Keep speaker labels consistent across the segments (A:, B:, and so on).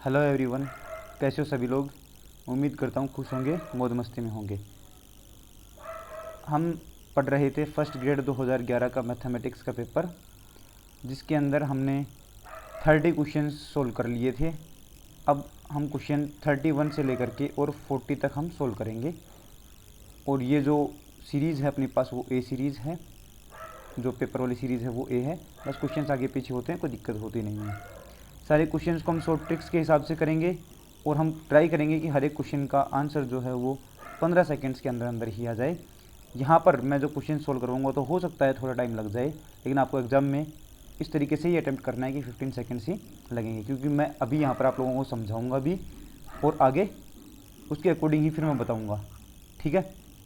A: Hello everyone, कैसे हो सभी लोग। उम्मीद करता हूँ खुश होंगे, मौज मस्ती में होंगे। हम पढ़ रहे थे फर्स्ट ग्रेड 2011 का मैथमेटिक्स का पेपर, जिसके अंदर हमने 30 क्वेश्चंस सोल्व कर लिए थे। अब हम क्वेश्चन 31 से लेकर के और 40 तक हम सोल्व करेंगे। और ये जो सीरीज़ है अपने पास वो ए सीरीज़ है, जो पेपर वाली सीरीज़ है वो ए है। बस क्वेश्चंस आगे पीछे होते हैं, कोई दिक्कत होती नहीं है। सारे क्वेश्चंस को हम शॉर्ट ट्रिक्स के हिसाब से करेंगे और हम ट्राई करेंगे कि हर एक क्वेश्चन का आंसर जो है वो 15 सेकंड्स के अंदर अंदर ही आ जाए। यहाँ पर मैं जो क्वेश्चन सोल्व करवाऊँगा तो हो सकता है थोड़ा टाइम लग जाए, लेकिन आपको एग्ज़ाम में इस तरीके से ही अटैम्प्ट करना है कि 15 सेकंड्स ही लगेंगे, क्योंकि मैं अभी यहाँ पर आप लोगों को समझाऊँगा भी और आगे उसके अकॉर्डिंग ही फिर मैं बताऊँगा। ठीक है,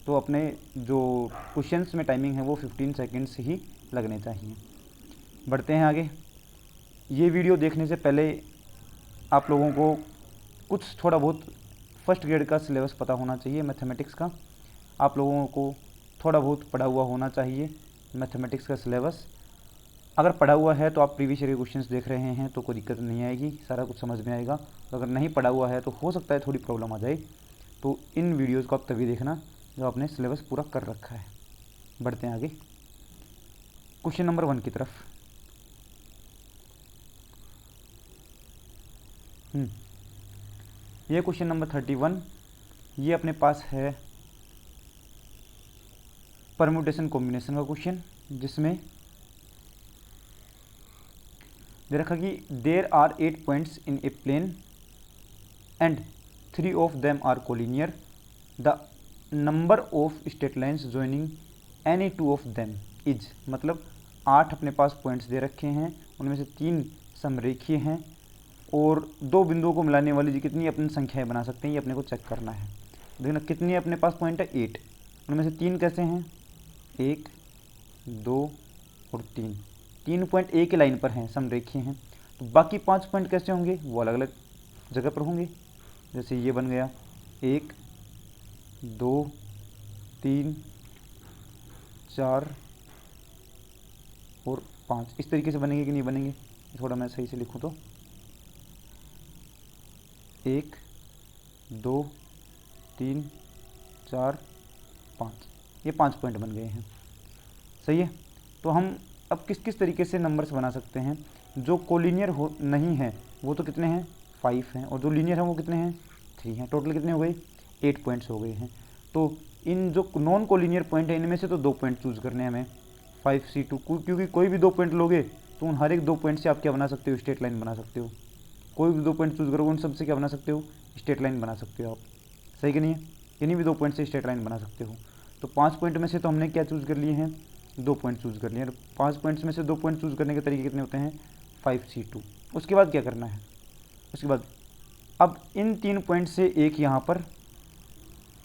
A: तो अपने जो क्वेश्चंस में टाइमिंग है वो 15 सेकंड्स ही लगने चाहिए। बढ़ते हैं आगे। ये वीडियो देखने से पहले आप लोगों को कुछ थोड़ा बहुत फर्स्ट ग्रेड का सिलेबस पता होना चाहिए मैथमेटिक्स का। आप लोगों को थोड़ा बहुत पढ़ा हुआ होना चाहिए मैथमेटिक्स का सिलेबस। अगर पढ़ा हुआ है तो आप प्रीवियस ईयर के क्वेश्चंस देख रहे हैं तो कोई दिक्कत नहीं आएगी, सारा कुछ समझ में आएगा। तो अगर नहीं पढ़ा हुआ है तो हो सकता है थोड़ी प्रॉब्लम आ जाए। तो इन वीडियोज़ को आप तभी देखना जब आपने सिलेबस पूरा कर रखा है। बढ़ते हैं आगे क्वेश्चन नंबर 1 की तरफ। ये क्वेश्चन नंबर 31, ये अपने पास है परम्यूटेशन कॉम्बिनेशन का क्वेश्चन, जिसमें दे रखा कि there are 8 points in a plane and 3 of them are collinear. The number of straight lines joining any 2 of them is, मतलब 8 अपने पास पॉइंट्स दे रखे हैं, उनमें से 3 समरेखीय हैं और 2 बिंदुओं को मिलाने वाली जी कितनी अपनी संख्याएं बना सकते हैं, ये अपने को चेक करना है। देखना कितनी अपने पास पॉइंट है, 8। उनमें से 3 कैसे हैं, 1, 2 और 3। 3 पॉइंट एक ही लाइन पर हैं, समरेखीय हैं। तो बाकी 5 पॉइंट कैसे होंगे, वो अलग अलग जगह पर होंगे। जैसे ये बन गया 1, 2, 3, 4 और 5। इस तरीके से बनेंगे कि नहीं बनेंगे, थोड़ा मैं सही से लिखूँ तो 1, 2, 3, 4, 5, ये 5 पॉइंट बन गए हैं। सही है। तो हम अब किस किस तरीके से नंबर्स बना सकते हैं। जो कोलिनियर हो नहीं है वो तो कितने हैं, 5 हैं, और जो लीनियर हैं वो कितने हैं, 3 हैं। टोटल कितने हो गए, 8 पॉइंट्स हो गए हैं। तो इन जो नॉन कोलिनियर पॉइंट है इनमें से तो 2 पॉइंट चूज़ करने हैं हमें, 5C2, क्योंकि कोई भी 2 पॉइंट लोगे तो उन हर एक 2 पॉइंट से आप क्या बना सकते हो, स्ट्रेट लाइन बना सकते हो। कोई भी 2 पॉइंट चूज़ करोगे उन सबसे क्या बना सकते हो, स्ट्रेट लाइन बना सकते हो आप। सही कि नहीं है, इन्हीं भी 2 पॉइंट से स्ट्रेट लाइन बना सकते हो। तो 5 पॉइंट में से तो हमने क्या चूज़ कर लिए हैं, 2 पॉइंट चूज़ कर लिए। और 5 पॉइंट्स में से 2 पॉइंट चूज़ करने के तरीके कितने होते हैं, 5C2। उसके बाद क्या करना है, उसके बाद अब इन 3 पॉइंट से एक यहाँ पर,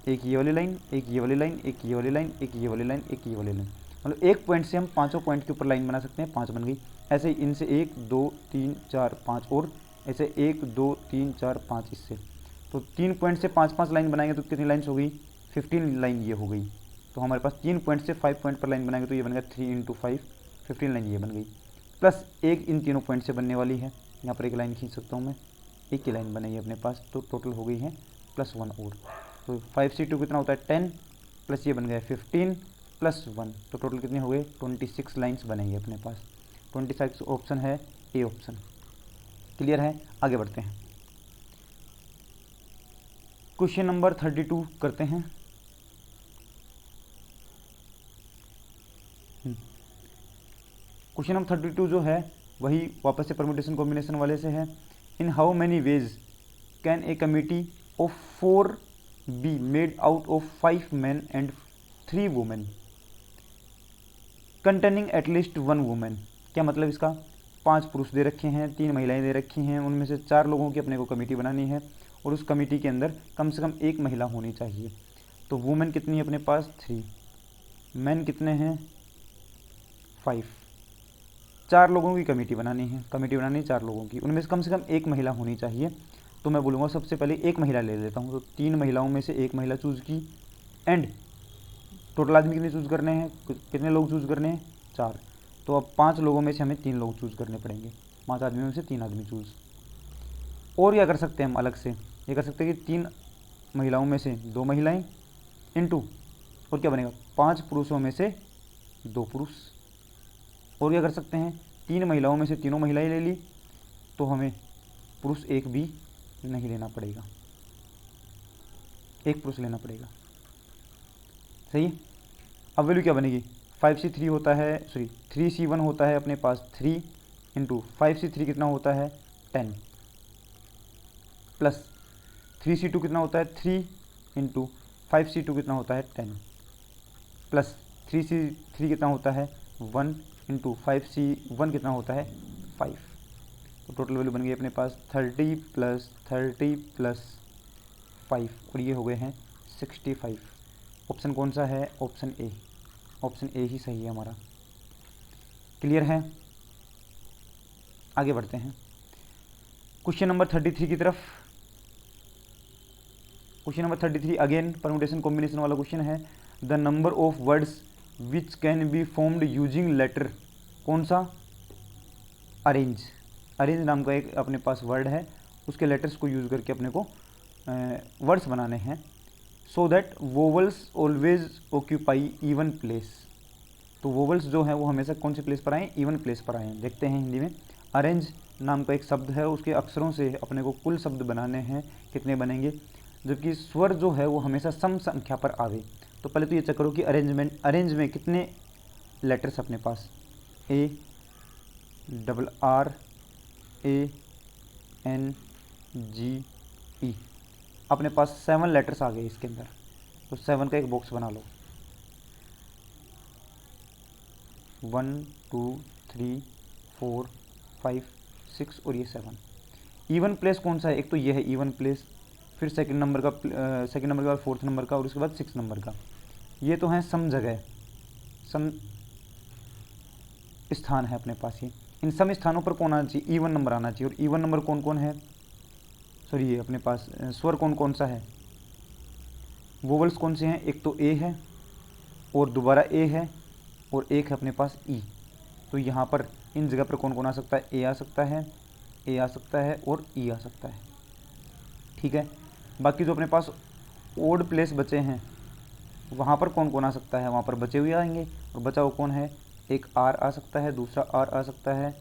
A: एक ये वाली लाइन, एक ये वाली लाइन, एक ये वाली लाइन, एक ये वाली लाइन, एक ये वाली लाइन, मतलब एक पॉइंट से हम 5 पॉइंट के ऊपर लाइन बना सकते हैं। 5 बन गई। ऐसे ही इनसे 1, 2, 3, 4, 5 और ऐसे 1, 2, 3, 4, 5 इससे। तो 3 पॉइंट से 5-5 लाइन बनाएंगे तो कितनी लाइन्स हो गई, 15 लाइन ये हो गई। तो हमारे पास 3 पॉइंट से 5 पॉइंट पर लाइन बनाएंगे तो ये बन गया 3 × 5, 15 लाइन ये बन गई। प्लस एक इन तीनों पॉइंट से बनने वाली है, यहाँ पर एक लाइन खींच सकता हूँ मैं, एक ही लाइन बनेगी अपने पास, तो टोटल हो गई है +1 और। तो 5C2 कितना होता है, 10, प्लस ये बन गया 15 + 1, तो टोटल कितने हो गए, 26 लाइन्स बनेंगे अपने पास। 26 ऑप्शन है ए ऑप्शन। क्लियर है, आगे बढ़ते हैं। क्वेश्चन नंबर 32 करते हैं। क्वेश्चन नंबर 32 जो है वही वापस से परम्यूटेशन कॉम्बिनेशन वाले से है। In how many ways can a committee of 4 be made out of 5 men and 3 women containing at least 1 women. क्या मतलब इसका, 5 पुरुष दे रखे हैं, 3 महिलाएं दे रखी हैं, उनमें से 4 लोगों की अपने को कमेटी बनानी है और उस कमेटी के अंदर कम से कम 1 महिला होनी चाहिए। तो वुमेन कितनी है अपने पास, 3, मैन कितने हैं, 5। 4 लोगों की कमेटी बनानी है, 4 लोगों की, उनमें से कम 1 महिला होनी चाहिए। तो मैं बोलूँगा सबसे पहले 1 महिला ले लेता हूँ। तो 3 महिलाओं में से 1 महिला चूज़ की एंड टोटल आदमी कितने चूज़ करने हैं, कितने लोग चूज़ करने हैं, 4। तो अब 5 लोगों में से हमें 3 लोग चूज़ करने पड़ेंगे, 5 आदमियों में से 3 आदमी चूज़। और क्या कर सकते हैं हम अलग से, ये कर सकते हैं कि 3 महिलाओं में से 2 महिलाएं इनटू, और क्या बनेगा 5 पुरुषों में से 2 पुरुष। और क्या कर सकते हैं 3 महिलाओं में से तीनों महिलाएं ले ली तो हमें पुरुष एक भी नहीं लेना पड़ेगा, एक पुरुष लेना पड़ेगा। सही है। अब वैल्यू क्या बनेगी 5C3 होता है, सॉरी 3C1 होता है अपने पास 3 इंटू 5C3 कितना होता है 10 प्लस 3C2 कितना होता है 3 इंटू 5C2 कितना होता है 10 प्लस 3C3 कितना होता है 1 इंटू 5C1 कितना होता है 5। तो टोटल वैल्यू बन गई अपने पास 30 प्लस 30 प्लस 5 और ये हो गए हैं 65। ऑप्शन कौन सा है, ऑप्शन ए, ऑप्शन ए ही सही है हमारा। क्लियर है। आगे बढ़ते हैं क्वेश्चन नंबर 33 की तरफ। Question number 33 again permutation combination वाला क्वेश्चन है। The number of words which can be formed using letter, कौन सा, अरेंज। अरेंज नाम का एक अपने पास वर्ड है, उसके लेटर्स को यूज़ करके अपने को वर्ड्स बनाने हैं। So that vowels always occupy even place. तो वोवल्स जो है वो हमेशा कौन से प्लेस पर आएँ, इवन प्लेस पर आएँ। देखते हैं हिंदी में। अरेंज नाम का एक शब्द है, उसके अक्षरों से अपने को कुल शब्द बनाने हैं, कितने बनेंगे, जबकि स्वर जो है वो हमेशा सम संख्या पर आवे। तो पहले तो ये चेक करो कि अरेंज में कितने लेटर्स अपने पास, A RR ANGE, अपने पास 7 लेटर्स आ गए इसके अंदर। तो 7 का एक बॉक्स बना लो, 1 2 3 4 5 6 और ये 7। इवन प्लेस कौन सा है, एक तो ये है इवन प्लेस, फिर सेकंड नंबर का के बाद फोर्थ नंबर का और उसके बाद 6 नंबर का। ये तो है सम जगह, सम स्थान है अपने पास। ये इन सम स्थानों पर कौन आना चाहिए, इवन नंबर आना चाहिए। और इवन नंबर कौन कौन है, सॉरी ये अपने पास स्वर कौन कौन सा है, वोवल्स कौन से हैं, एक तो ए है और दोबारा ए है और एक है अपने पास ई। तो यहाँ पर इन जगह पर कौन कौन आ सकता है, ए आ सकता है, ए आ सकता है और ई आ सकता है। ठीक है। बाकी जो अपने पास ओड प्लेस बचे हैं वहाँ पर कौन कौन आ सकता है, वहाँ पर बचे हुए आएंगे। और बचा हुआ कौन है, एक आर आ सकता है, दूसरा आर आ सकता है,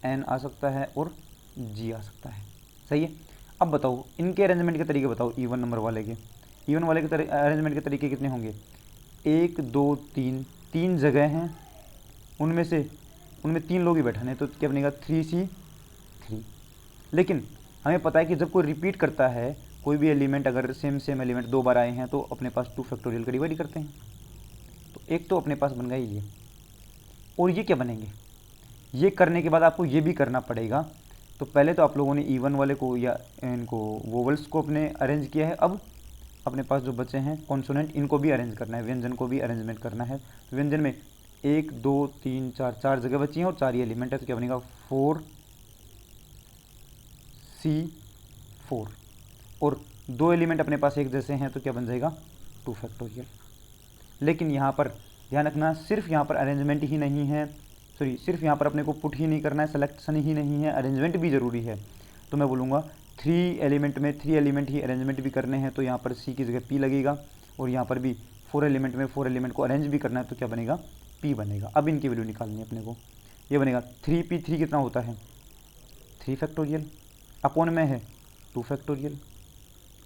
A: एन आ सकता है और जी आ सकता है। सही है। अब बताओ इनके अरेंजमेंट के तरीके बताओ, इवन नंबर वाले के। इवन वाले के अरेंजमेंट के तरीके कितने होंगे, 1 2 3, 3 जगह हैं, उनमें 3 लोग ही बैठाने, तो क्या बनेगा 3C3। लेकिन हमें पता है कि जब कोई रिपीट करता है, कोई भी एलिमेंट अगर सेम एलिमेंट 2 बार आए हैं तो अपने पास 2 फैक्टोरियल का डिवाइड करते हैं। तो एक तो अपने पास बन गया ये, और ये क्या बनेंगे, ये करने के बाद आपको ये भी करना पड़ेगा। तो पहले तो आप लोगों ने इवन वाले को या इनको वोवल्स को अपने अरेंज किया है, अब अपने पास जो बचे हैं कॉन्सोनेंट, इनको भी अरेंज करना है, व्यंजन को भी अरेंजमेंट करना है। तो व्यंजन में 1 2 3 4 जगह बची हैं और 4 ही एलिमेंट है, तो क्या बनेगा 4C4। और 2 एलिमेंट अपने पास एक जैसे हैं तो क्या बन जाएगा 2 फैक्टोरियल। लेकिन यहाँ पर ध्यान रखना, सिर्फ यहाँ पर अरेंजमेंट ही नहीं है, सॉरी सिर्फ यहाँ पर अपने को पुट ही नहीं करना है, सिलेक्शन ही नहीं है, अरेंजमेंट भी ज़रूरी है। तो मैं बोलूँगा 3 एलिमेंट में 3 एलिमेंट ही अरेंजमेंट भी करने हैं, तो यहाँ पर C की जगह P लगेगा। और यहाँ पर भी 4 एलिमेंट में 4 एलिमेंट को अरेंज भी करना है, तो क्या बनेगा P बनेगा। अब इनकी वैल्यू निकालनी है अपने को। ये बनेगा 3P3 कितना होता है 3 फैक्टोरियल, अपॉन में है 2 फैक्टोरियल,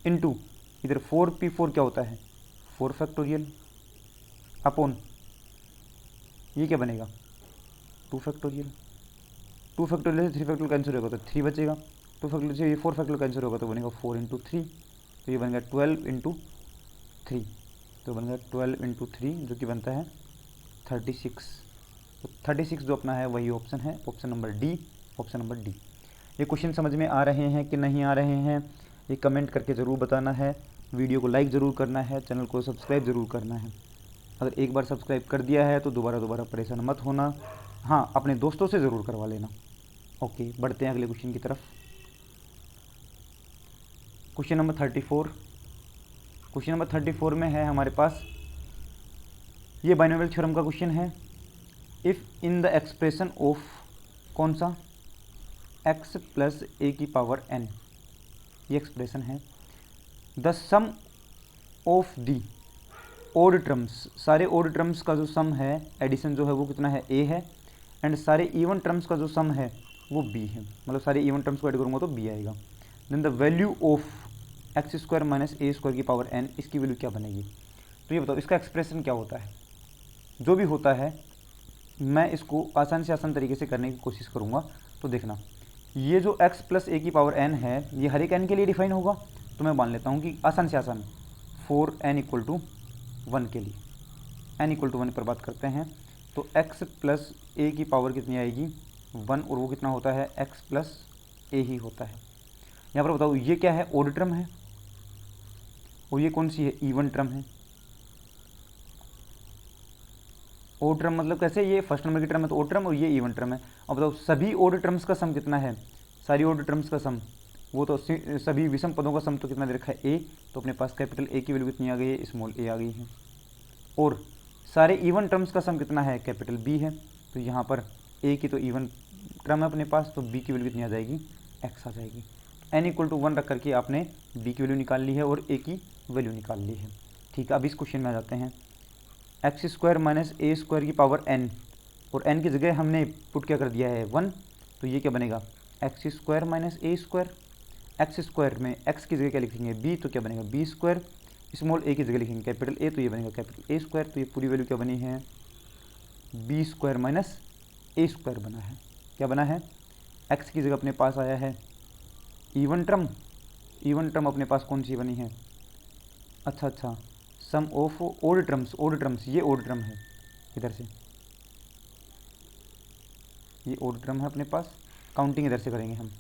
A: इनटू इधर 4P4 क्या होता है 4 फैक्टोरियल, अपॉन ये क्या बनेगा 2 फैक्टोरियल। 2 फैक्टोरियल से 3 फैक्टोरियल कैंसिल होगा तो 3 बचेगा, 2 फैक्टोरियल से ये 4 फैक्टोरियल कैंसिल होगा तो बनेगा 4 × 3, तो ये बनेगा 12 × 3, तो बनेगा 12 × 3 जो कि बनता है 36। तो 36 जो अपना है वही ऑप्शन है, option number D, option number D. ये क्वेश्चन समझ में आ रहे हैं कि नहीं आ रहे हैं, ये कमेंट करके ज़रूर बताना है, वीडियो को लाइक ज़रूर करना है, चैनल को सब्सक्राइब ज़रूर करना है। अगर एक बार सब्सक्राइब कर दिया है तो दोबारा परेशान मत होना, हाँ अपने दोस्तों से ज़रूर करवा लेना। ओके, बढ़ते हैं अगले क्वेश्चन की तरफ। Question number 34। क्वेश्चन नंबर 34 में है हमारे पास, ये बाइनोमियल थ्योरम का क्वेश्चन है। If in the expression of कौन सा x + a⁴n, ये एक्सप्रेशन है। The sum of the odd terms, सारे ओड टर्म्स का जो सम है, एडिशन जो है वो कितना है, ए है, एंड सारे इवन टर्म्स का जो सम है वो बी है, मतलब सारे इवन टर्म्स को ऐड करूँगा तो बी आएगा। Then the value of x square minus a square की पावर एन, इसकी वैल्यू क्या बनेगी। तो ये बताओ इसका एक्सप्रेशन क्या होता है। जो भी होता है मैं इसको आसान से आसान तरीके से करने की कोशिश करूँगा। तो देखना, ये जो x प्लस ए की पावर n है ये हर एक n के लिए डिफाइन होगा। तो मैं मान लेता हूँ कि आसान से आसान फॉर n इक्वल टू 1 के लिए, n इक्वल टू 1 पर बात करते हैं। तो x प्लस ए की पावर कितनी आएगी, 1, और वो कितना होता है, x प्लस ए ही होता है। यहाँ पर बताओ ये क्या है, ओड टर्म है, और ये कौन सी है, इवन टर्म है। ओड टर्म मतलब कैसे, ये फर्स्ट नंबर की टर्म है तो ओड टर्म, और ये इवन टर्म है। अब बताओ सभी ओड टर्म्स का सम कितना है, सारी ओड टर्म्स का सम, वो तो सभी विषम पदों का सम तो कितना दे रखा है, ए। तो अपने पास कैपिटल ए की वैल्यू कितनी आ गई है, स्मॉल ए आ गई है। और सारे इवन टर्म्स का सम कितना है, कैपिटल बी है। तो यहाँ पर ए की तो इवन टर्म है अपने पास, तो बी की वैल्यू कितनी आ जाएगी, एक्स आ जाएगी। एन इक्वल टू 1 रख करके आपने बी की वैल्यू निकाल ली है और ए की वैल्यू निकाल ली है। ठीक है, अब इस क्वेश्चन में आ जाते हैं। X square minus a square की पावर एन, और एन की जगह हमने पुट क्या कर दिया है, 1। तो ये क्या बनेगा, x square minus a square. X square में एक्स की जगह क्या लिखेंगे, बी, तो क्या बनेगा बी स्क्वायर। स्मॉल ए की जगह लिखेंगे कैपिटल ए, तो ये बनेगा कैपिटल ए स्क्वायर। तो ये पूरी वैल्यू क्या बनी है, B square minus a square बना है। क्या बना है, एक्स की जगह अपने पास आया है इवन टर्म, इवन टर्म अपने पास कौन सी बनी है, अच्छा sum of odd terms, odd terms, ये ओड टर्म है इधर से, ये ओड टर्म है अपने पास। काउंटिंग इधर से करेंगे हम,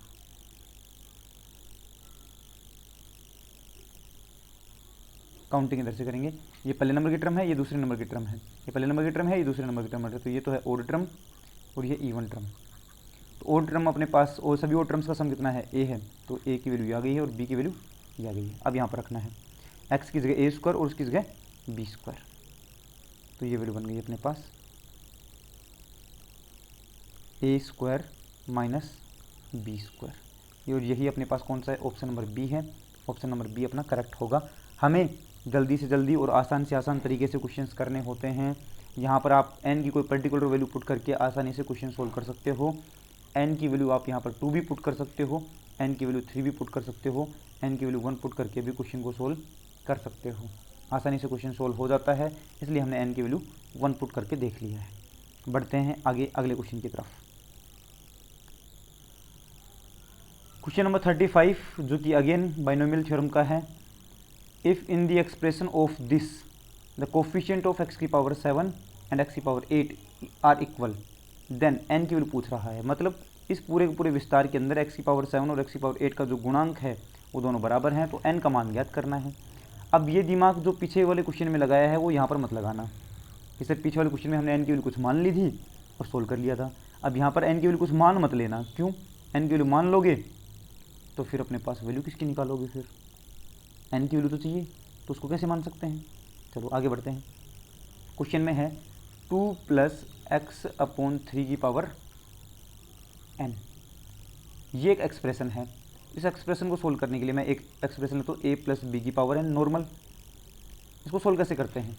A: काउंटिंग इधर से करेंगे। ये पहले नंबर की टर्म है, ये दूसरे नंबर की टर्म है, ये पहले नंबर की टर्म है, ये दूसरे नंबर की टर्म है। तो ये तो है ओड टर्म और ये इवन टर्म। तो ओड टर्म अपने पास, और सभी ओड टर्म्स का सम कितना है, ए है। तो ए की वैल्यू आ गई है और बी की वैल्यू ये आ गई है। अब यहाँ पर रखना है एक्स की जगह ए स्क्वायर और उसकी जगह बी स्क्वायर। तो ये वैल्यू बन गई अपने पास ए स्क्वायर माइनस बी स्क्वायर। और यही अपने पास कौन सा है, ऑप्शन नंबर बी है। ऑप्शन नंबर बी अपना करेक्ट होगा। हमें जल्दी से जल्दी और आसान से आसान तरीके से क्वेश्चंस करने होते हैं। यहाँ पर आप n की कोई पर्टिकुलर वैल्यू पुट करके आसानी से क्वेश्चन सोल्व कर सकते हो। n की वैल्यू आप यहाँ पर 2 भी पुट कर सकते हो, n की वैल्यू 3 भी पुट कर सकते हो, n की वैल्यू 1 पुट करके भी क्वेश्चन को सोल्व कर सकते हो। आसानी से क्वेश्चन सोल्व हो जाता है, इसलिए हमने n की वैल्यू 1 पुट करके देख लिया है। बढ़ते हैं आगे अगले क्वेश्चन की तरफ। क्वेश्चन नंबर 35 जो कि अगेन बाइनोमियल थ्योरम का है। If in the expression of this the coefficient of x की पावर 7 एंड x की power 8 are equal, then n की वैल्यू पूछ रहा है। मतलब इस पूरे के पूरे विस्तार के अंदर x की पावर 7 और x की पावर 8 का जो गुणांक है वो दोनों बराबर हैं, तो n का मान ज्ञात करना है। अब ये दिमाग जो पीछे वाले क्वेश्चन में लगाया है वो यहाँ पर मत लगाना। जैसे पीछे वाले क्वेश्चन में हमने n की वैल्यू कुछ मान ली थी और सोल्व कर लिया था। अब यहाँ पर n की वैल्यू कुछ मान मत लेना। क्यों, n की वैल्यू मान लोगे तो फिर अपने पास वैल्यू किसकी निकालोगे, फिर n की वैल्यू तो चाहिए, तो उसको कैसे मान सकते हैं। चलो आगे बढ़ते हैं। क्वेश्चन में है 2 + x/3 की पावर n, ये एक एक्सप्रेशन है। इस एक्सप्रेशन को सोल्व करने के लिए मैं एक एक्सप्रेशन लेता हूँ a + b की पावर n नॉर्मल। इसको सोल्व कैसे करते हैं,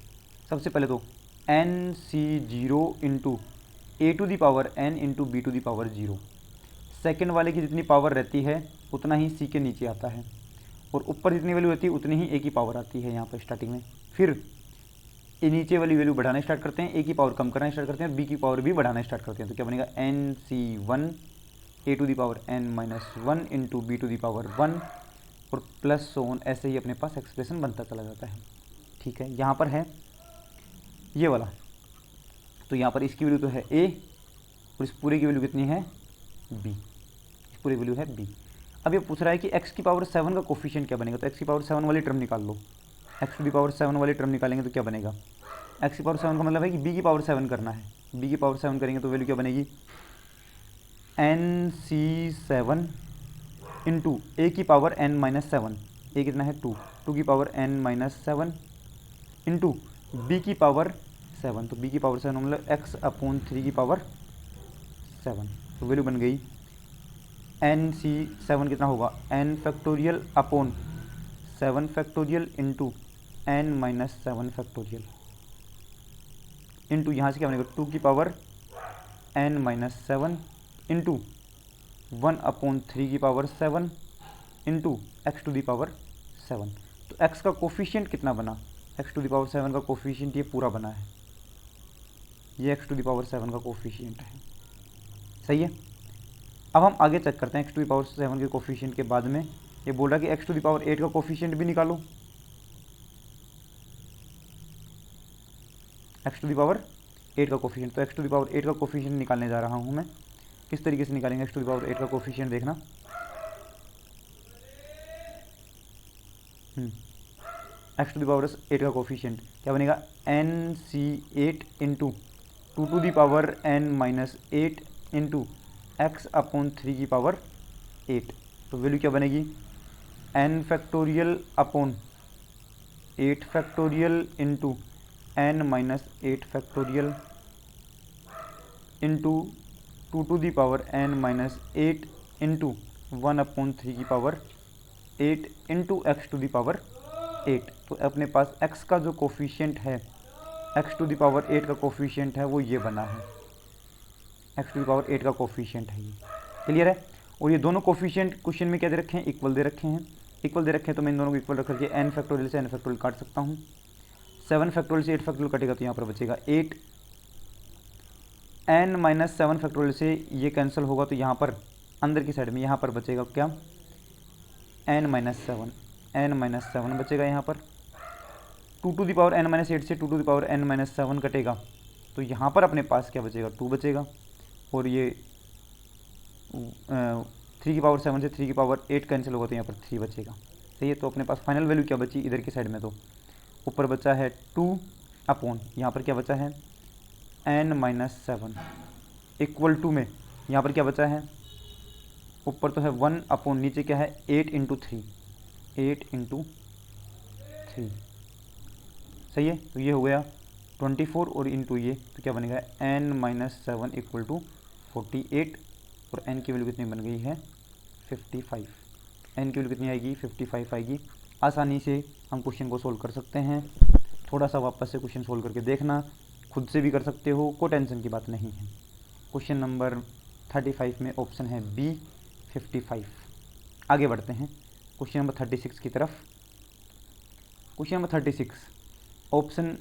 A: सबसे पहले तो nc0 into a⁴n into b⁴0। Second वाले की जितनी पावर रहती है उतना ही c के नीचे आता है, और ऊपर जितनी वैल्यू रहती है उतनी ही a की पावर आती है यहाँ पर स्टार्टिंग में। फिर ये नीचे वाली वैल्यू बढ़ाना स्टार्ट करते हैं, a की पावर कम करना स्टार्ट करते हैं, b की पावर भी बढ़ाना स्टार्ट करते हैं। तो क्या बनेगा, nc1 a⁴n-1 इंटू b⁴1 और प्लस सोन, ऐसे ही अपने पास एक्सप्रेशन बनता चला जाता है। ठीक है, यहाँ पर है ये वाला, तो यहाँ पर इसकी वैल्यू तो है a और इस पूरे की वैल्यू कितनी है b, इस पूरी वैल्यू है b। अब ये पूछ रहा है कि x की पावर 7 का कोफिशिएंट क्या बनेगा। तो x की पावर 7 वाली टर्म निकाल लो। x की पावर 7 वाली टर्म निकालेंगे तो क्या बनेगा, x की पावर 7 का मतलब है कि b की पावर 7 करना है। b की पावर 7 करेंगे तो वैल्यू क्या बनेगी, nc7 इंटू a की पावर n-7, a कितना है 2, 2 की पावर n-7 इंटू b की पावर 7, तो b की पावर 7 मतलब x/3 की पावर 7। तो वैल्यू बन गई एन सी 7 कितना होगा, n factorial upon 7 factorial into n minus 7 factorial into यहाँ से क्या बनेगा 2 की पावर एन माइनस 7 इंटू 1/3 की power 7 into x to the power 7। तो x का कोफिशिएंट कितना बना, x टू दी पावर 7 का कोफिशिएंट ये पूरा बना है, ये x टू दी पावर 7 का कोफिशिएंट है। सही है। अब हम आगे चेक करते हैं x टू दी पावर 7 के कोफिशिएंट के बाद में ये बोल रहा है कि x टू दी पावर 8 का कोफिशिएंट भी निकालो। x टू दी पावर 8 का कोफिशिएंट, तो x टू दी पावर 8 का कोफिशिएंट निकालने जा रहा हूँ मैं। किस तरीके से निकालेंगे x टू दी पावर 8 का कोफिशिएंट, देखना। x टू दी पावर 8 का कोफिशिएंट क्या बनेगा, n C 8 into 2 to the power n minus 8 into x upon 3 की पावर 8। तो वैल्यू क्या बनेगी, n factorial upon 8 factorial into n minus 8 factorial into 2 to the power n minus 8 into 1/3 की power 8 into x to the power 8। तो अपने पास x का जो coefficient है, x टू दी पावर 8 का कोफिशिएंट है वो ये बना है, x टू दी पावर 8 का कोफिशिएंट है ये। क्लियर है। और ये दोनों कोफिशिएंट क्वेश्चन में क्या दे रखे हैं, इक्वल दे रखे हैं। इक्वल दे रखे हैं तो मैं इन दोनों को इक्वल रख करके n फैक्टोरियल से n फैक्टोरियल काट सकता हूँ। 7 फैक्टोरियल से 8 फैक्टोरियल कटेगा तो यहाँ पर बचेगा 8। n माइनस 7 फैक्टोरियल से ये कैंसिल होगा तो यहाँ पर अंदर की साइड में यहाँ पर बचेगा क्या, n माइनस 7 बचेगा यहाँ पर। 2 to the power n minus 8 से 2 to the power n minus 7 कटेगा तो यहाँ पर अपने पास क्या बचेगा, 2 बचेगा। और ये 3 की पावर 7 से 3 की पावर 8 कैंसिल होगा तो यहाँ पर 3 बचेगा। सही है। तो अपने पास फाइनल वैल्यू क्या बची इधर की साइड में, तो ऊपर बचा है 2 अपॉन यहाँ पर क्या बचा है n माइनस 7 इक्वल टू में यहाँ पर क्या बचा है, ऊपर तो है 1 अपॉन नीचे क्या है 8 इंटू 3, 8 इंटू 3। सही है। तो ये हो गया 24 और इंटू ये तो क्या बनेगा n माइनस 7 इक्वल टू 48 और n की वैल्यू कितनी बन गई है 55। n की वैल्यू कितनी आएगी 55 आएगी। आसानी से हम क्वेश्चन को सोल्व कर सकते हैं। थोड़ा सा वापस से क्वेश्चन सोल्व करके देखना, खुद से भी कर सकते हो, कोई टेंशन की बात नहीं है। क्वेश्चन नंबर 35 में ऑप्शन है बी 55। आगे बढ़ते हैं क्वेश्चन नंबर 36 की तरफ। क्वेश्चन नंबर 36 ऑप्शन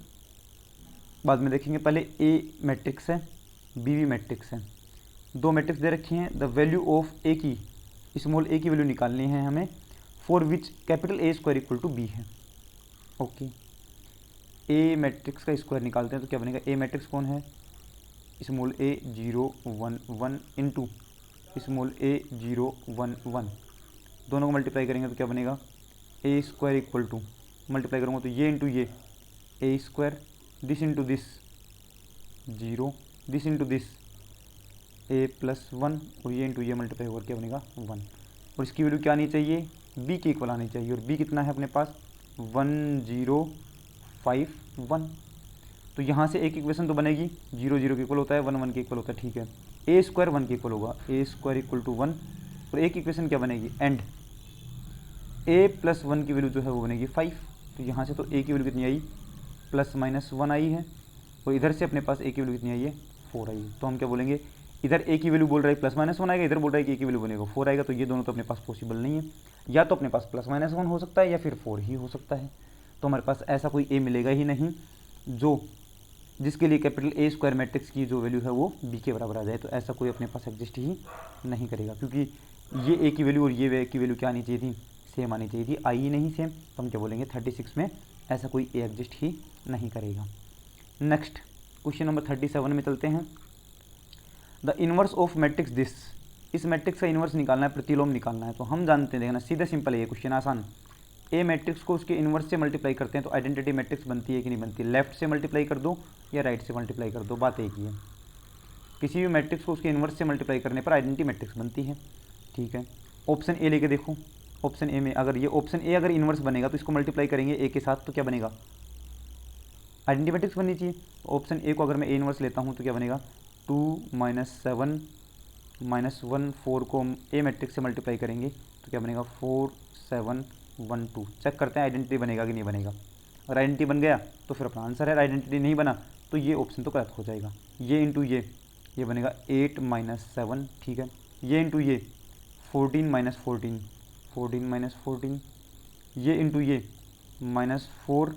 A: बाद में देखेंगे, पहले ए मैट्रिक्स है बी भी मैट्रिक्स है। दो मैट्रिक्स दे रखी हैं। द वैल्यू ऑफ ए की स्मॉल ए की वैल्यू निकालनी है हमें, for which capital A square equal to B है। ओके, ए मैट्रिक्स का स्क्वायर निकालते हैं तो क्या बनेगा, ए मैट्रिक्स कौन है, small A 0 1 1 into small A 0 1 1, दोनों को मल्टीप्लाई करेंगे तो क्या बनेगा A square equal to, multiply करूँगा तो ये इंटू ये A square, this into this 0, this into this A plus 1 और ये इंटू ये मल्टीप्लाई होकर क्या बनेगा 1। और इसकी वैल्यू क्या आनी चाहिए, बी के इक्वल आनी चाहिए। और बी कितना है अपने पास 1051। तो यहाँ से एक इक्वेशन तो बनेगी, 0 0 के इक्वल होता है, 1 1 के इक्वल होता है। ठीक है, ए स्क्वायर 1 के इक्वल होगा, ए स्क्वायर इक्वल टू 1। और एक इक्वेशन क्या बनेगी, एंड ए प्लस 1 की वैल्यू जो है वो बनेगी 5। तो यहाँ से तो ए की वैल्यू कितनी आई प्लस माइनस 1 आई है और इधर से अपने पास ए की वैल्यू कितनी आई है 4 आई है। तो हम क्या बोलेंगे, इधर ए की वैल्यू बोल रहा है प्लस माइनस 1 आएगा, इधर बोल रहा है कि ए की वैल्यू बनेगा 4 आएगा। तो ये दोनों तो अपने पास पॉसिबल नहीं है, या तो अपने पास प्लस माइनस 1 हो सकता है या फिर 4 ही हो सकता है। तो हमारे पास ऐसा कोई ए मिलेगा ही नहीं जो जिसके लिए कैपिटल ए स्क्वायर मैट्रिक्स की जो वैल्यू है वो बी के बराबर आ जाए। तो ऐसा कोई अपने पास एग्जिस्ट ही नहीं करेगा, क्योंकि ये ए की वैल्यू और ये की वैल्यू क्या आनी चाहिए थी, सेम आनी चाहिए थी, आई ही नहीं सेम। तो हम क्या बोलेंगे 36 में ऐसा कोई ए एग्जिस्ट ही नहीं करेगा। नेक्स्ट क्वेश्चन नंबर 37 में चलते हैं। The inverse of matrix this, इस मैट्रिक्स का इनवर्स निकालना है, प्रतिलोम निकालना है। तो हम जानते हैं, देखना सीधा सिंपल है ये क्वेश्चन, आसान। ए मैट्रिक्स को उसके इनवर्स से मल्टीप्लाई करते हैं तो आइडेंटिटी मैट्रिक्स बनती है कि नहीं बनती, लेफ्ट से मल्टीप्लाई कर दो या राइट से मल्टीप्लाई कर दो, बात एक ही है। किसी भी मैट्रिक्स को उसके इनवर्स से मल्टीप्लाई करने पर आइडेंटिटी मैट्रिक्स बनती है। ठीक है, ऑप्शन ए लेके देखो, ऑप्शन ए में अगर ये ऑप्शन ए अगर इनवर्स बनेगा तो इसको मल्टीप्लाई करेंगे ए के साथ तो क्या बनेगा, आइडेंटिटी मैट्रिक्स बननी चाहिए। ऑप्शन ए को अगर मैं ए इनवर्स लेता हूँ तो क्या बनेगा 2 - 7 -1 4 को हम ए मैट्रिक्स से मल्टीप्लाई करेंगे तो क्या बनेगा 4 7 1 2। चेक करते हैं आइडेंटिटी बनेगा कि नहीं बनेगा। अगर आइडेंटिटी बन गया तो फिर अपना आंसर है, आइडेंटिटी नहीं बना तो ये ऑप्शन तो गलत हो जाएगा। ये इंटू ये बनेगा 8 - 7, ठीक है। ये इंटू ये 14 - 14, 14 - 14, ये इंटू ये -4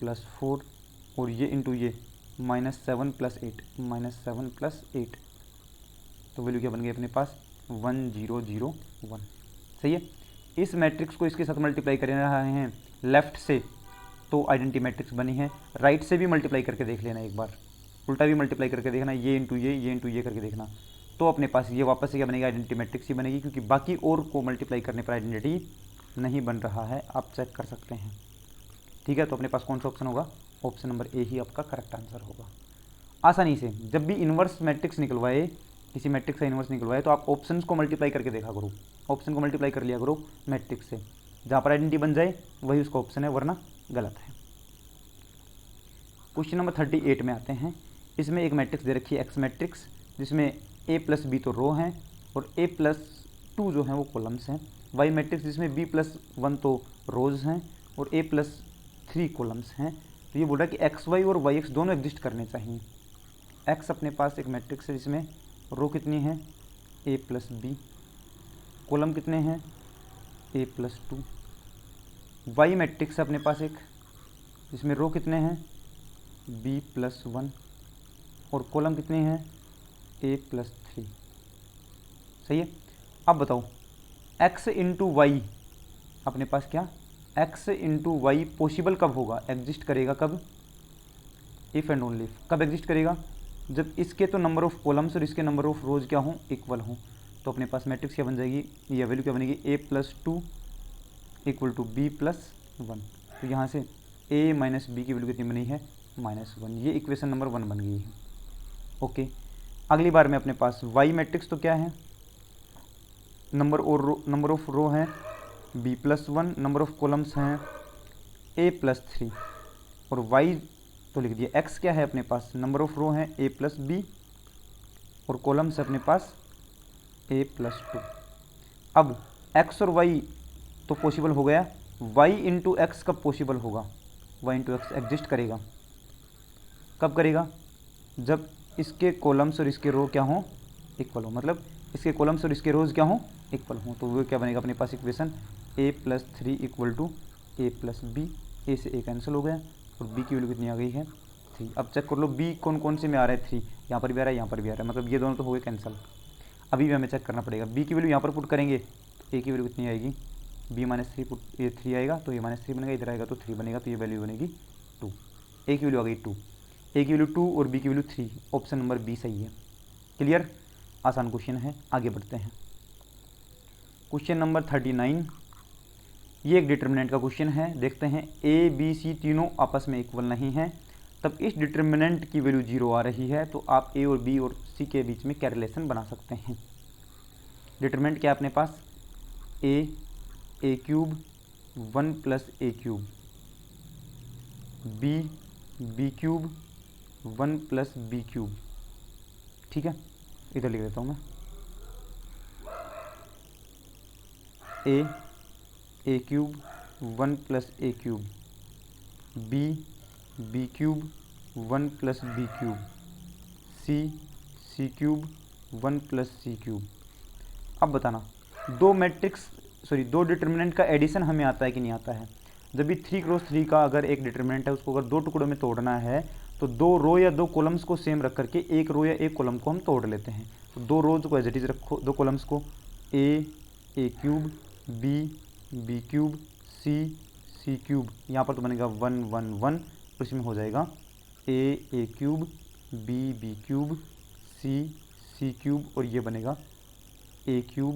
A: + 4, और ये इंटू ये -7 + 8, -7 + 8, तो वैल्यू क्या बन गई अपने पास 1001। सही है। इस मैट्रिक्स को इसके साथ मल्टीप्लाई कर रहे हैं लेफ्ट से तो आइडेंटिटी मैट्रिक्स बनी है। राइट से भी मल्टीप्लाई करके देख लेना, एक बार उल्टा भी मल्टीप्लाई करके देखना, ये इंटू ये करके देखना, तो अपने पास ये वापस से क्या बनेगा आइडेंटिटी मैट्रिक्स ही बनेगी, क्योंकि बाकी और को मल्टीप्लाई करने पर आइडेंटिटी नहीं बन रहा है। आप चेक कर सकते हैं, ठीक है। तो अपने पास कौन सा ऑप्शन होगा, ऑप्शन नंबर ए ही आपका करेक्ट आंसर होगा। आसानी से जब भी इन्वर्स मैट्रिक्स निकलवाए, किसी मैट्रिक्स का इन्वर्स निकलवाए, तो आप ऑप्शंस को मल्टीप्लाई करके देखा करो, ऑप्शन को मल्टीप्लाई कर लिया करो मैट्रिक्स से, जहाँ पर आइडेंटिटी बन जाए वही उसका ऑप्शन है, वरना गलत है। क्वेश्चन नंबर 38 में आते हैं। इसमें एक मैट्रिक्स दे रखी है एक्स मैट्रिक्स, जिसमें a + b तो रो हैं और a + 2 जो हैं वो कॉलम्स हैं। वाई मैट्रिक्स जिसमें b + 1 तो रोज हैं और a + 3 कॉलम्स हैं। तो ये बोल रहा है कि एक्स वाई और वाई एक्स दोनों एग्जिस्ट करने चाहिए। एक्स अपने पास एक मैट्रिक्स है जिसमें रो कितनी है a + b, कॉलम कितने हैं a + 2। वाई मैट्रिक्स है अपने पास एक जिसमें रो कितने हैं b + 1 और कॉलम कितने हैं a + 3। सही है। अब बताओ x × y अपने पास क्या, x × y पॉसिबल कब होगा, एग्जिस्ट करेगा कब, इफ़ एंड ओनली कब एग्जिस्ट करेगा, जब इसके तो नंबर ऑफ कॉलम्स और इसके नंबर ऑफ रोज क्या हों, इक्वल हों। तो अपने पास मैट्रिक्स क्या बन जाएगी, ये वैल्यू क्या बनेगी a + 2 = b + 1। तो यहाँ से a - b की वैल्यू कितनी बनी है -1। ये इक्वेशन नंबर 1 बन गई है। ओके, अगली बार में अपने पास y मैट्रिक्स तो क्या है, नंबर ऑफ रो हैं b + 1, नंबर ऑफ कॉलम्स हैं a + 3, और y तो लिख दिया। x क्या है अपने पास, नंबर ऑफ रो हैं a + b और कॉलम्स है अपने पास a + 2। अब x और y तो पॉसिबल हो गया, y × x कब पॉसिबल होगा, y × x एग्जिस्ट करेगा, कब करेगा, जब इसके कॉलम्स और इसके रो क्या हों, इक्वल हो, मतलब इसके कॉलम्स और इसके रोज क्या हों, इक्वल हों। तो वो क्या बनेगा अपने पास equation a + 3 = a + b, a से a कैंसिल हो गया और b की वैल्यू कितनी आ गई है 3। अब चेक कर लो b कौन कौन से में आ रहा है, 3 यहाँ पर भी आ रहा है, यहाँ पर भी आ रहा है, मतलब ये दोनों तो हो गए कैंसिल। अभी भी हमें चेक करना पड़ेगा, b की वैल्यू यहाँ पर पुट करेंगे तो a की वैल्यू कितनी आएगी, b - 3 पुट, ये 3 आएगा तो ये -3 बनेगा, इधर आएगा तो 3 बनेगा, तो ये वैल्यू बनेगी 2। a की वैल्यू आ गई 2, a की वैल्यू 2 और b की वैल्यू 3, ऑप्शन नंबर बी सही है। क्लियर, आसान क्वेश्चन है। आगे बढ़ते हैं। क्वेश्चन नंबर 39, ये एक डिटर्मिनेंट का क्वेश्चन है। देखते हैं a b c तीनों आपस में इक्वल नहीं है, तब इस डिटर्मिनेंट की वैल्यू 0 आ रही है, तो आप a और b और c के बीच में क्या रिलेशन बना सकते हैं। डिटर्मिनेंट क्या है अपने पास, a³ 1 + a³, b³ 1 + b³। ठीक है, इधर लिख देता हूँ मैं, a³ 1 + a³, b³ 1 + b³, c³ 1 + c³। अब बताना दो डिटर्मिनेंट का एडिशन हमें आता है कि नहीं आता है। जब भी 3 × 3 का अगर एक डिटर्मिनेंट है, उसको अगर 2 टुकड़ों में तोड़ना है तो 2 रो या 2 कॉलम्स को सेम रख करके एक रो या एक कॉलम को हम तोड़ लेते हैं। तो 2 रोज को एज इट इज रखो, 2 कॉलम्स को a³ b b³ c³ यहाँ पर तो बनेगा 1 1 1, और इसमें हो जाएगा a³ b b³ c³ और ये बनेगा a³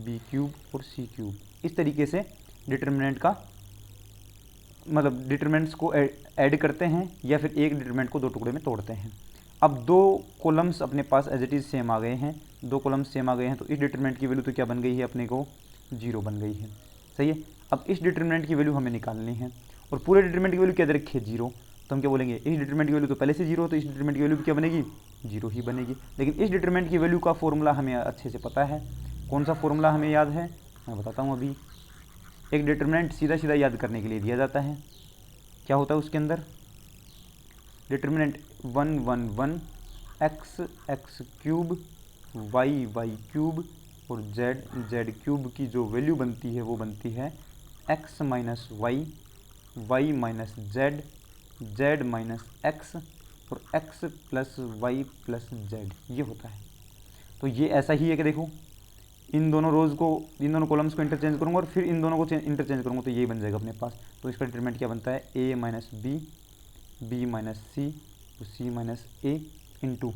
A: b³ और c³। इस तरीके से डिटर्मिनेंट का मतलब डिटर्मिनेंट्स को ऐड करते हैं या फिर एक डिटर्मिनेंट को 2 टुकड़े में तोड़ते हैं। अब 2 कॉलम्स अपने पास एज इट इज़ सेम आ गए हैं, 2 कॉलम्स सेम आ गए हैं, तो इस डिटर्मिनेंट की वैल्यू तो क्या बन गई है अपने को 0 बन गई है। सही है। अब इस डिटर्मिनेंट की वैल्यू हमें निकालनी है और पूरे डिटर्मिनेंट की वैल्यू क्या दे रखी है 0, तो हम क्या बोलेंगे, इस डिटरमिनेंट की वैल्यू तो पहले से जीरो, तो इस डिटरमिनेंट की वैल्यू भी क्या बनेगी, जीरो ही बनेगी। लेकिन इस डिटरमिनेंट की वैल्यू का फॉर्मूला हमें अच्छे से पता है। कौन सा फॉर्मूला हमें याद है, मैं बताता हूँ अभी। एक डिटरमिनेंट सीधा सीधा याद करने के लिए दिया जाता है, क्या होता है उसके अंदर, determinant 1 1 1 X X cube Y Y cube और जेड जेड क्यूब की जो वैल्यू बनती है वो बनती है X minus Y Y minus Z Z minus X और X plus Y plus Z, ये होता है। तो ये ऐसा ही है कि देखो, इन दोनों रोज़ को, इन दोनों कॉलम्स को इंटरचेंज करूँगा और फिर इन दोनों को इंटरचेंज करूँगा, तो ये बन जाएगा अपने पास। तो इसका डिटरमिनेंट क्या बनता है, ए माइनस बी बी माइनस सी सी माइनस ए इंटू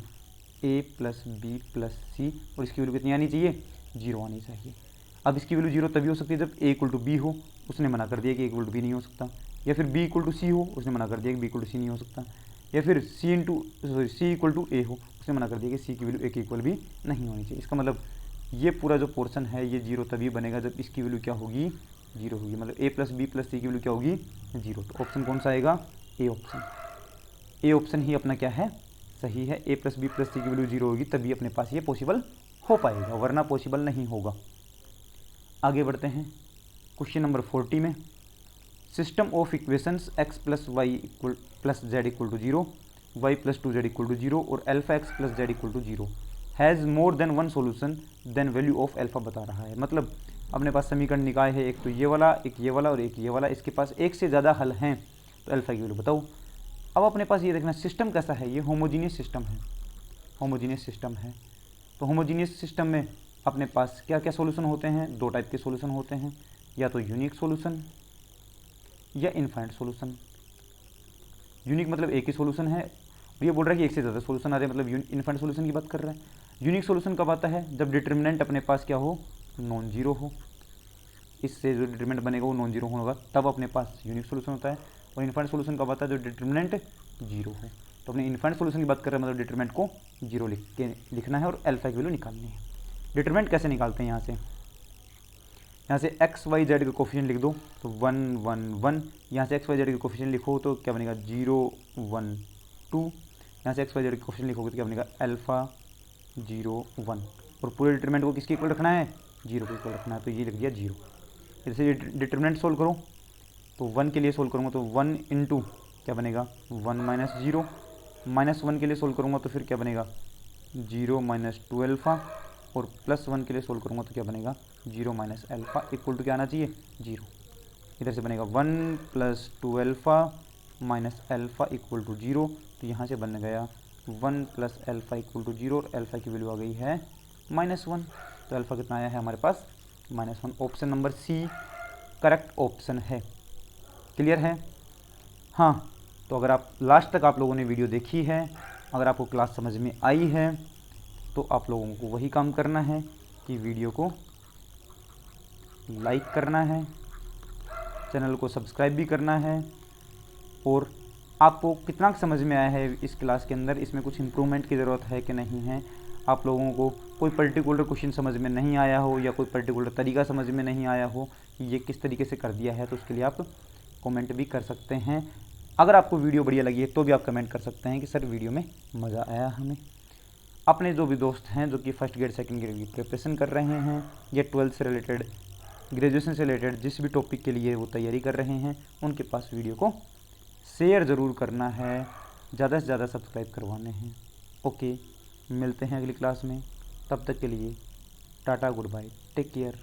A: ए प्लस बी प्लस सी, और इसकी वैल्यू कितनी आनी चाहिए, जीरो आनी चाहिए। अब इसकी वैल्यू जीरो तभी हो सकती है जब ए इक्वल टू बी हो, उसने मना कर दिया कि ए इक्वल टू बी नहीं हो सकता, या फिर बी इक्वल टू सी हो, उसने मना कर दिया कि बी इक्वल टू सी नहीं हो सकता, या फिर सी इक्वल टू ए हो, उसने मना कर दिया कि सी की वैल्यू ए के इक्वल भी नहीं होनी चाहिए। इसका मतलब ये पूरा जो पोर्शन है ये जीरो तभी बनेगा जब इसकी वैल्यू क्या होगी, जीरो होगी, मतलब ए प्लस बी प्लस सी की वैल्यू क्या होगी, जीरो। तो ऑप्शन कौन सा आएगा, ए ऑप्शन। ए ऑप्शन ही अपना क्या है, सही है। ए प्लस बी प्लस सी की वैल्यू जीरो होगी तभी अपने पास ये पॉसिबल हो पाएगा, वरना पॉसिबल नहीं होगा। आगे बढ़ते हैं क्वेश्चन नंबर 40 में। System of equations X plus Y plus Z equal to zero, Y plus two Z equal to zero और alpha X plus Z equal to zero has more than one solution then value of alpha बता रहा है। मतलब अपने पास समीकरण निकाय है, एक तो ये वाला, एक ये वाला और एक ये वाला, इसके पास एक से ज़्यादा हल हैं, तो एल्फा की वैल्यू बताओ। अब अपने पास ये देखना सिस्टम कैसा है, ये होमोजीनियस सिस्टम है, होमोजीनियस सिस्टम है। तो होमोजीनियस सिस्टम में अपने पास क्या क्या सोल्यूशन होते हैं, दो टाइप के सोल्यूशन होते हैं, या तो यूनिक सोल्यूशन या इनफाइनाइट सोल्यूशन। यूनिक मतलब एक ही सोल्यूशन है, ये बोल रहा है कि एक से ज़्यादा सोल्यूशन आ रहे हैं, मतलब इनफाइनाइट सोल्यूशन की बात कर रहा है। यूनिक सोल्यूशन कब आता है, जब डिटरमिनेंट अपने पास क्या हो, नॉन जीरो हो। इससे जो डिटरमिनेंट बनेगा वो नॉन जीरो होगा, तब अपने पास यूनिक सोल्यूशन होता है। और इनफाइनाइट सोल्यूशन कब आता है, जो डिटरमिनेंट जीरो हो। तो अपने इनफाइनाइट सोल्यूशन की बात कर रहे हैं, मतलब डिटरमिनेंट को जीरो लिखना है और एल्फा की वैल्यू निकालनी है। डिटरमिनेंट कैसे निकालते हैं, यहाँ से एक्स वाई जेड का कोफिशिएंट लिख दो तो 1 1 1, यहाँ से एक्स वाई जेड का कोफिशिएंट लिखो तो क्या बनेगा 0 1 2, यहाँ से एक्स वाई जेड का कोफिशिएंट लिखोगे तो क्या बनेगा अल्फा 0 1, और पूरे डिटरमिनेंट को किसके इक्वल रखना है, जीरो के इक्वल रखना है, तो ये लिख दिया जीरो। जैसे डिटरमिनेंट सोल्व करो तो 1 के लिए सोल्व करूँगा तो 1 इंटू क्या बनेगा 1 माइनस जीरो, माइनस 1 के लिए सोल्व करूँगा तो फिर क्या बनेगा 0 माइनस 2 अल्फ़ा, और प्लस 1 के लिए सोल्व करूँगा तो क्या बनेगा 0 माइनस अल्फ़ा इक्वल टू क्या आना चाहिए, जीरो। इधर से बनेगा 1 plus 2 alpha minus alpha equal to zero, तो यहाँ से बन गया 1 plus alpha equal to zero, और अल्फ़ा की वैल्यू आ गई है -1। तो अल्फ़ा कितना आया है हमारे पास -1। Option number C correct option है। क्लियर है। हाँ, तो अगर आप लास्ट तक आप लोगों ने वीडियो देखी है, अगर आपको क्लास समझ में आई है, तो आप लोगों को वही काम करना है कि वीडियो को लाइक करना है, चैनल को सब्सक्राइब भी करना है, और आपको कितना समझ में आया है इस क्लास के अंदर, इसमें कुछ इम्प्रूवमेंट की ज़रूरत है कि नहीं है। आप लोगों को कोई पर्टिकुलर क्वेश्चन समझ में नहीं आया हो या कोई पर्टिकुलर तरीका समझ में नहीं आया हो, ये किस तरीके से कर दिया है, तो उसके लिए आप कमेंट भी कर सकते हैं। अगर आपको वीडियो बढ़िया लगी है तो भी आप कमेंट कर सकते हैं कि सर वीडियो में मज़ा आया हमें। अपने जो भी दोस्त हैं जो कि फर्स्ट ग्रेड सेकंड ग्रेड की प्रिपरेशन कर रहे हैं या 12th से रिलेटेड, ग्रेजुएशन से रिलेटेड जिस भी टॉपिक के लिए वो तैयारी कर रहे हैं, उनके पास वीडियो को शेयर ज़रूर करना है, ज़्यादा से ज़्यादा सब्सक्राइब करवाने हैं। ओके, मिलते हैं अगली क्लास में, तब तक के लिए tata goodbye, take care.